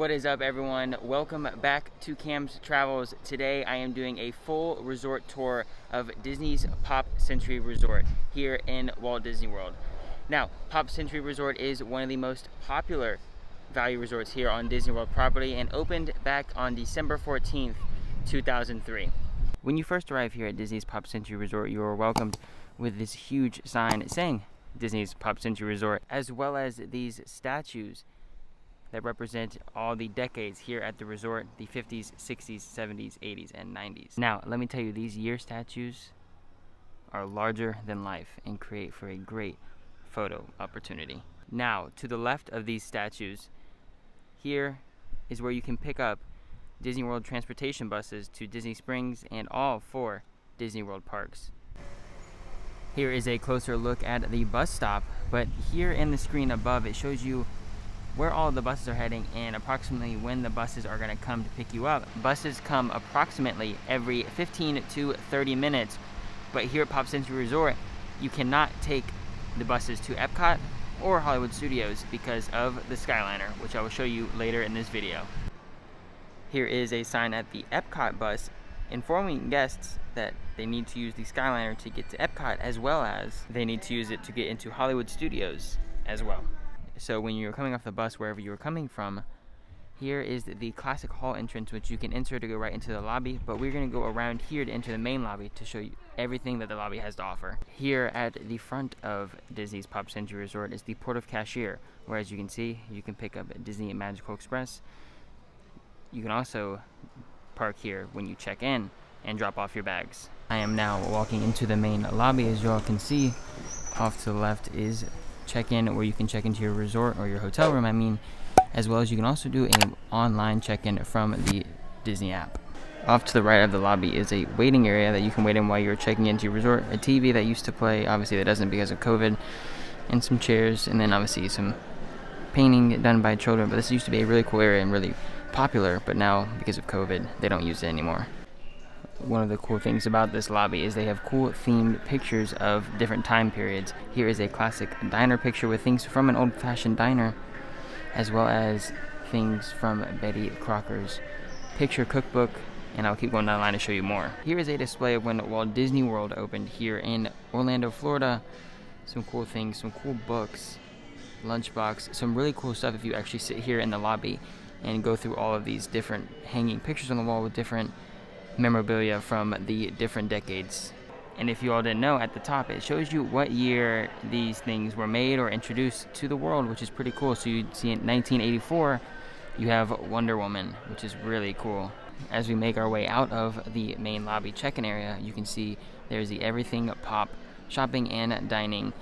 What is up, everyone? Welcome back to Cam's Travels. Today I am doing a full resort tour of Disney's Pop Century Resort here in Walt Disney World. Now, Pop Century Resort is one of the most popular value resorts here on Disney World property and opened back on December 14th, 2003. When you first arrive here at Disney's Pop Century Resort, you are welcomed with this huge sign saying Disney's Pop Century Resort, as well as these statues that represent all the decades here at the resort, the 50s, 60s, 70s, 80s, and 90s. Now, let me tell you, these year statues are larger than life and create for a great photo opportunity. Now, to the left of these statues, here is where you can pick up Disney World transportation buses to Disney Springs and all 4 Disney World parks. Here is a closer look at the bus stop, but here in the screen above, it shows you where all the buses are heading and approximately when the buses are going to come to pick you up. Buses come approximately every 15 to 30 minutes, but here at Pop Century Resort, you cannot take the buses to Epcot or Hollywood Studios because of the Skyliner, which I will show you later in this video. Here is a sign at the Epcot bus informing guests that they need to use the Skyliner to get to Epcot, as well as they need to use it to get into Hollywood Studios as well. So when you're coming off the bus, wherever you're coming from, here is the classic hall entrance, which you can enter to go right into the lobby, but we're going to go around here to enter the main lobby to show you everything that the lobby has to offer. Here at the front of Disney's Pop Century Resort is the Port of Cashier, where, as you can see, you can pick up Disney Magical Express. You can also park here when you check in and drop off your bags. I am now walking into the main lobby. As you all can see, off to the left is check-in, where you can check into your resort or your hotel room, as well as you can also do an online check-in from the Disney app. Off to the right of the lobby is a waiting area that you can wait in while you're checking into your resort, a TV that used to play, obviously that doesn't because of COVID, and some chairs, and then obviously some painting done by children. But this used to be a really cool area and really popular, but now because of COVID they don't use it anymore. One of the cool things about this lobby is they have cool themed pictures of different time periods. Here is a classic diner picture with things from an old-fashioned diner, as well as things from Betty Crocker's picture cookbook, and I'll keep going down the line to show you more. Here is a display of when Walt Disney World opened here in Orlando, Florida. Some cool things, some cool books, lunchbox, some really cool stuff if you actually sit here in the lobby and go through all of these different hanging pictures on the wall with different memorabilia from the different decades. And if you all didn't know, at the top it shows you what year these things were made or introduced to the world, which is pretty cool. So you see in 1984 you have Wonder Woman, which is really cool. As we make our way out of the main lobby check-in area, you can see there's the Everything Pop shopping and dining.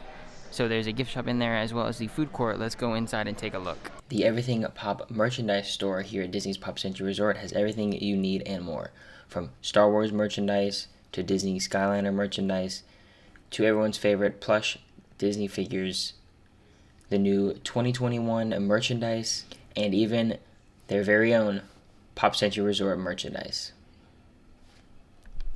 So there's a gift shop in there, as well as the food court. Let's go inside and take a look. The Everything Pop merchandise store here at Disney's Pop Century Resort has everything you need and more. From Star Wars merchandise to Disney Skyliner merchandise to everyone's favorite plush Disney figures, the new 2021 merchandise, and even their very own Pop Century Resort merchandise.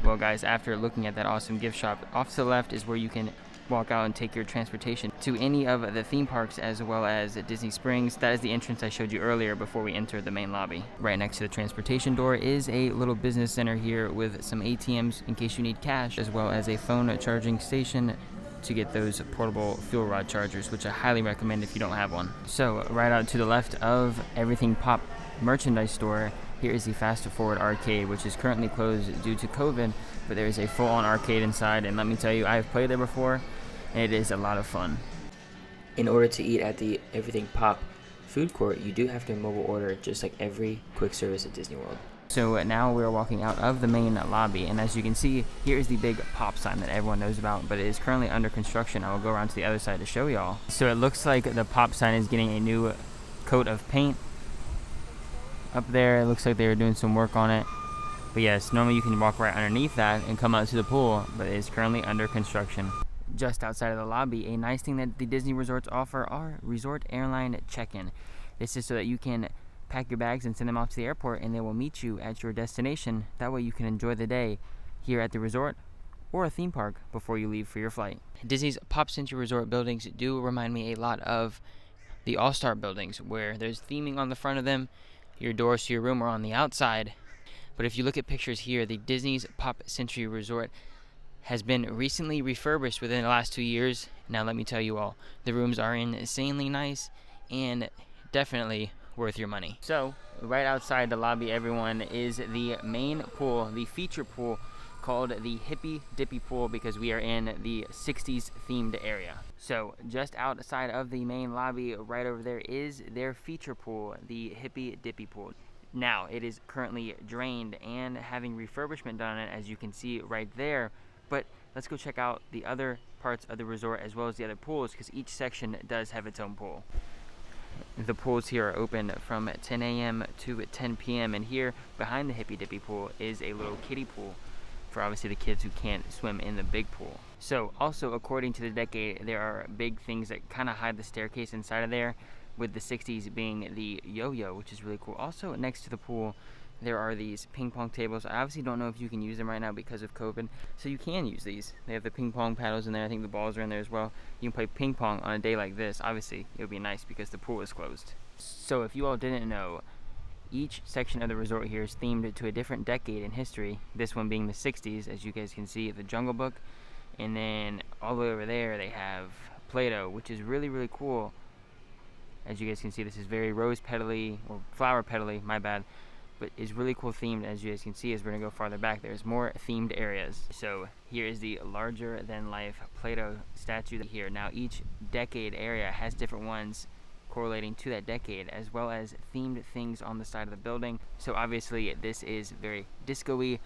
Well guys, after looking at that awesome gift shop, off to the left is where you can walk out and take your transportation to any of the theme parks, as well as Disney Springs. That is the entrance I showed you earlier before we entered the main lobby. Right next to the transportation door is a little business center here with some ATMs in case you need cash, as well as a phone charging station to get those portable fuel rod chargers, which I highly recommend if you don't have one. So right out to the left of Everything Pop merchandise store, here is the Fast Forward arcade, which is currently closed due to COVID, but there is a full-on arcade inside, and let me tell you, I have played there before, and it is a lot of fun. In order to eat at the Everything Pop food court, you do have to mobile order, just like every quick service at Disney World. So now we're walking out of the main lobby, and as you can see, here is the big pop sign that everyone knows about, but it is currently under construction. I will go around to the other side to show y'all. So it looks like the pop sign is getting a new coat of paint. Up there, it looks like they were doing some work on it. But yes, normally you can walk right underneath that and come out to the pool, but it is currently under construction. Just outside of the lobby, a nice thing that the Disney resorts offer are resort airline check-in. This is so that you can pack your bags and send them off to the airport, and they will meet you at your destination. That way you can enjoy the day here at the resort or a theme park before you leave for your flight. Disney's Pop Century Resort buildings do remind me a lot of the All-Star buildings, where there's theming on the front of them. Your doors to your room are on the outside. But if you look at pictures here, the Disney's Pop Century Resort has been recently refurbished within the last 2 years. Now let me tell you all, the rooms are insanely nice and definitely worth your money. So right outside the lobby, everyone, is the main pool, the feature pool called the Hippy Dippy Pool, because we are in the 60s themed area. So just outside of the main lobby, right over there, is their feature pool, the Hippy Dippy Pool. Now it is currently drained and having refurbishment done on it, as you can see right there. But let's go check out the other parts of the resort as well as the other pools, because each section does have its own pool. The pools here are open from 10 a.m. to 10 p.m. and here behind the Hippy Dippy Pool is a little kiddie pool for obviously the kids who can't swim in the big pool. So also, according to the decade, there are big things that kind of hide the staircase inside of there, with the 60s being the yo-yo, which is really cool. Also next to the pool there are these ping pong tables. I obviously don't know if you can use them right now because of COVID, so you can use these. They have the ping pong paddles in there. I think the balls are in there as well. You can play ping pong on a day like this. Obviously it would be nice because the pool is closed. So if you all didn't know, each section of the resort here is themed to a different decade in history. This one being the 60s, as you guys can see, the Jungle Book. And then all the way over there they have Play-Doh, which is really, really cool. As you guys can see, this is very rose petally, or flower petally, my bad, but is really cool themed. As you guys can see, as we're gonna go farther back, there's more themed areas. So here is the larger than life Play-Doh statue here. Now each decade area has different ones correlating to that decade, as well as themed things on the side of the building. So obviously this is very disco-y,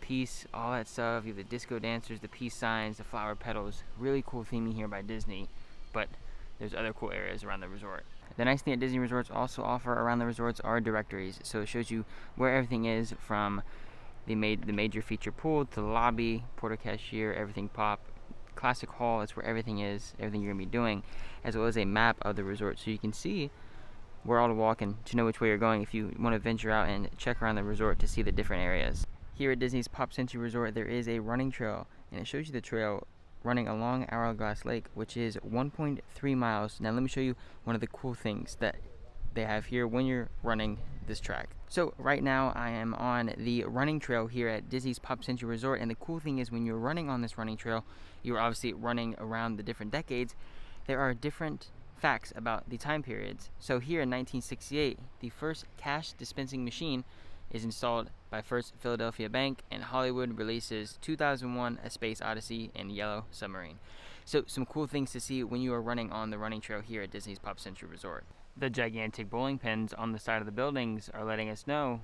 peace, all that stuff. You have the disco dancers, the peace signs, the flower petals. Really cool theming here by Disney, but there's other cool areas around the resort. The nice thing that Disney resorts also offer around the resorts are directories. So it shows you where everything is, from the major feature pool to the lobby, porta cashier, everything pop, classic hall. That's where everything is, everything you're gonna be doing, as well as a map of the resort, so you can see where all to walk and to know which way you're going if you want to venture out and check around the resort to see the different areas. Here at Disney's Pop Century Resort, there is a running trail, and it shows you the trail running along Hourglass Lake, which is 1.3 miles. Now let me show you one of the cool things that they have here when you're running this track. So right now I am on the running trail here at Disney's Pop Century Resort, and the cool thing is when you're running on this running trail, you're obviously running around the different decades. There are different facts about the time periods. So here in 1968, the first cash dispensing machine is installed by First Philadelphia Bank, and Hollywood releases 2001: A Space Odyssey and Yellow Submarine. So some cool things to see when you are running on the running trail here at Disney's Pop Century Resort. The gigantic bowling pins on the side of the buildings are letting us know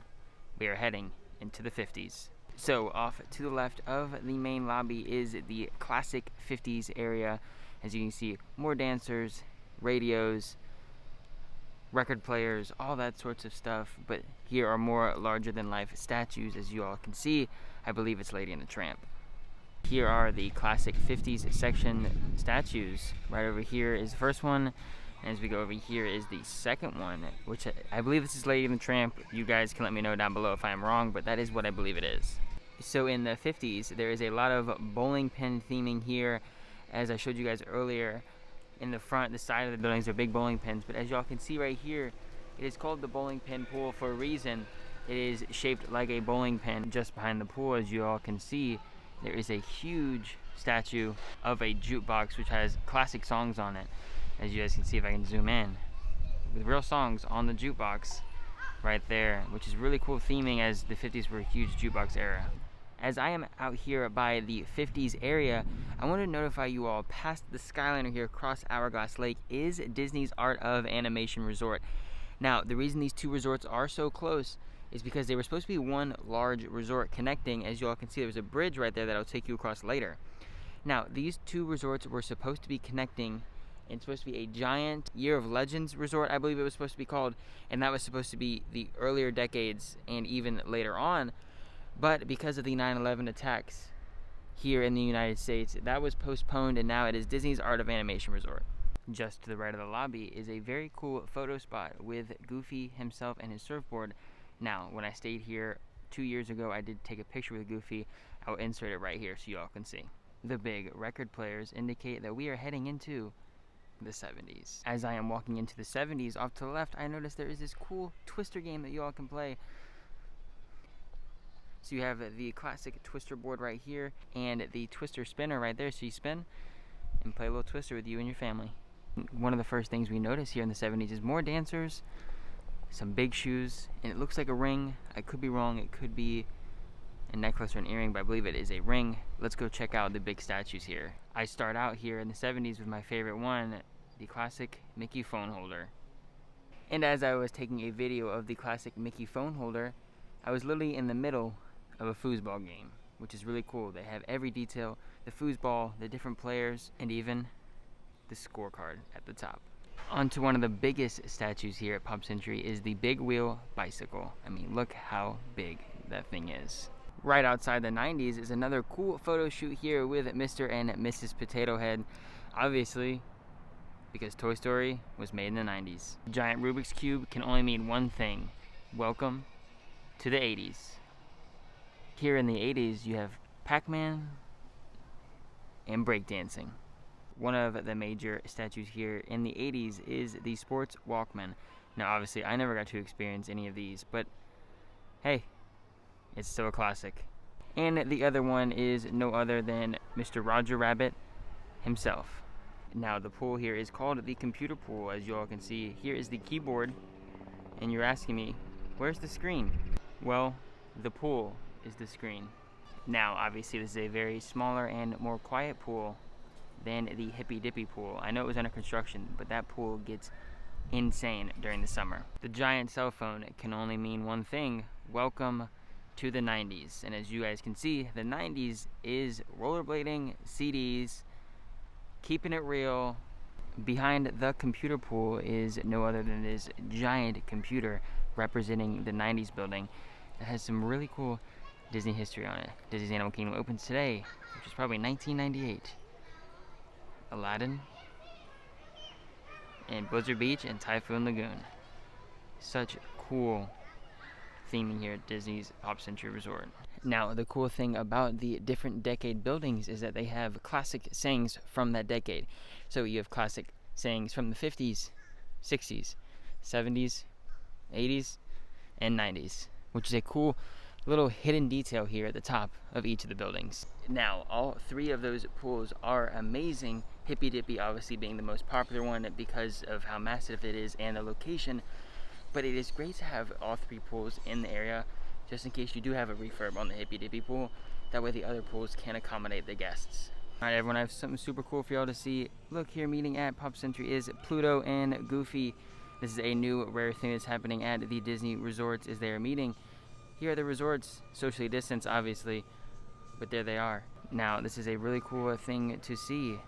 we are heading into the 50s. So off to the left of the main lobby is the classic 50s area. As you can see, more dancers, radios, record players, all that sorts of stuff. But here are more larger than life statues. As you all can see, I believe it's Lady and the Tramp. Here are the classic 50s section statues. Right over here is the first one, and as we go over here is the second one, which I believe this is Lady and the Tramp. You guys can let me know down below if I'm wrong, but that is what I believe it is. So in the 50s, there is a lot of bowling pin theming here. As I showed you guys earlier, in the front, the side of the buildings are big bowling pins, but as y'all can see right here, it is called the bowling pin pool for a reason. It is shaped like a bowling pin. Just behind the pool, as you all can see, there is a huge statue of a jukebox which has classic songs on it. As you guys can see, if I can zoom in, with real songs on the jukebox right there, which is really cool theming, as the 50s were a huge jukebox era. As I am out here by the 50s area, I want to notify you all, past the Skyliner here across Hourglass Lake is Disney's Art of Animation Resort. Now, the reason these two resorts are so close is because they were supposed to be one large resort connecting. As you all can see, there's a bridge right there that I'll take you across later. Now, these two resorts were supposed to be connecting, and it's supposed to be a giant Year of Legends resort, I believe it was supposed to be called, and that was supposed to be the earlier decades and even later on. But because of the 9/11 attacks here in the United States, that was postponed, and now it is Disney's Art of Animation Resort. Just to the right of the lobby is a very cool photo spot with Goofy himself and his surfboard. Now, when I stayed here 2 years ago, I did take a picture with Goofy. I'll insert it right here so you all can see. The big record players indicate that we are heading into the 70s. As I am walking into the 70s, off to the left, I notice there is this cool Twister game that you all can play. So you have the classic Twister board right here and the Twister spinner right there, so you spin and play a little Twister with you and your family. One of the first things we notice here in the 70s is more dancers, some big shoes, and it looks like a ring. I could be wrong, it could be a necklace or an earring, but I believe it is a ring. Let's go check out the big statues here. I start out here in the 70s with my favorite one, the classic Mickey phone holder. And as I was taking a video of the classic Mickey phone holder, I was literally in the middle of a foosball game, which is really cool. They have every detail, the foosball, the different players, and even the scorecard at the top. On to one of the biggest statues here at Pop Century is the big wheel bicycle. I mean, look how big that thing is. Right outside the 90s is another cool photo shoot here with Mr. and Mrs. Potato Head, obviously because Toy Story was made in the 90s. Giant Rubik's Cube can only mean one thing: welcome to the 80s. Here in the 80s you have Pac-Man and breakdancing. One of the major statues here in the 80s is the Sports Walkman. Now obviously I never got to experience any of these, but hey, it's still a classic. And the other one is no other than Mr. Roger Rabbit himself. Now the pool here is called the computer pool. As you all can see, here is the keyboard, and you're asking me, where's the screen? Well, the pool is the screen. Now obviously this is a very smaller and more quiet pool than the Hippy Dippy pool. I know it was under construction, but that pool gets insane during the summer. The giant cell phone can only mean one thing: welcome to the 90s. And as you guys can see, the 90s is rollerblading, CDs, keeping it real. Behind the computer pool is no other than this giant computer representing the 90s building that has some really cool Disney history on it. Disney's Animal Kingdom opens today, which is probably 1998. Aladdin, and Blizzard Beach, and Typhoon Lagoon. Such cool theming here at Disney's Pop Century Resort. Now, the cool thing about the different decade buildings is that they have classic sayings from that decade. So you have classic sayings from the 50s, 60s, 70s, 80s, and 90s, which is a cool little hidden detail here at the top of each of the buildings. Now, all three of those pools are amazing. Hippy Dippy obviously being the most popular one because of how massive it is and the location, but it is great to have all three pools in the area just in case you do have a refurb on the Hippy Dippy pool. That way the other pools can accommodate the guests. Alright everyone, I have something super cool for y'all to see. Look here, meeting at Pop Century is Pluto and Goofy. This is a new rare thing that's happening at the Disney resorts, is they are meeting. Here are the resorts, socially distanced obviously, but there they are. Now this is a really cool thing to see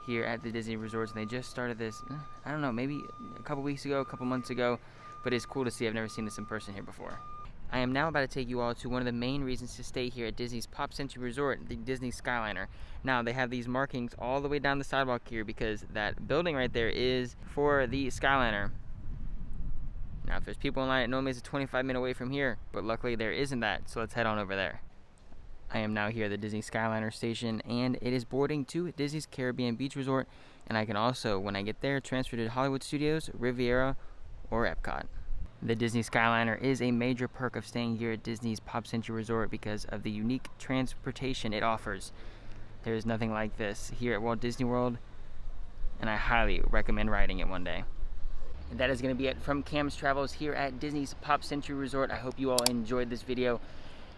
here at the Disney resorts, and they just started this, I don't know, maybe a couple weeks ago, a couple months ago, but it's cool to see. I've never seen this in person here before. I am now about to take you all to one of the main reasons to stay here at Disney's Pop Century Resort, the Disney Skyliner. Now they have these markings all the way down the sidewalk here because that building right there is for the Skyliner. Now if there's people in line, it normally is a 25-minute away from here, but luckily there isn't that, so let's head on over there. I am now here at the Disney Skyliner station, and it is boarding to Disney's Caribbean Beach Resort, and I can also, when I get there, transfer to Hollywood Studios, Riviera, or Epcot. The Disney Skyliner is a major perk of staying here at Disney's Pop Century Resort because of the unique transportation it offers. There is nothing like this here at Walt Disney World, and I highly recommend riding it one day. And that is going to be it from Cam's Travels here at Disney's Pop Century Resort. I hope you all enjoyed this video.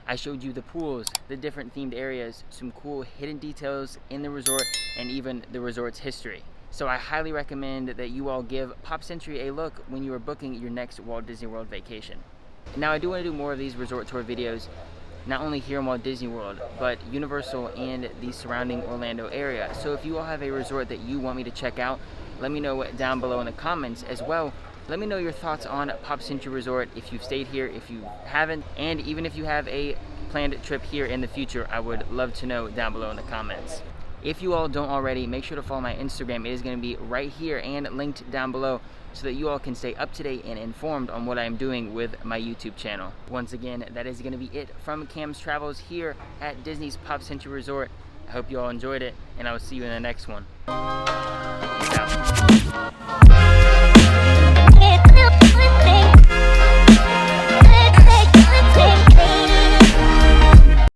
I showed you the pools, the different themed areas, some cool hidden details in the resort, and even the resort's history. So I highly recommend that you all give Pop Century a look when you are booking your next Walt Disney World vacation. Now I do want to do more of these resort tour videos, not only here in Walt Disney World, but Universal and the surrounding Orlando area. So if you all have a resort that you want me to check out, let me know down below in the comments as well. Let me know your thoughts on Pop Century Resort, if you've stayed here, if you haven't, and even if you have a planned trip here in the future, I would love to know down below in the comments. If you all don't already, make sure to follow my Instagram. It is going to be right here and linked down below so that you all can stay up to date and informed on what I am doing with my YouTube channel. Once again, that is going to be it from Cam's Travels here at Disney's Pop Century Resort. I hope you all enjoyed it, and I will see you in the next one. out.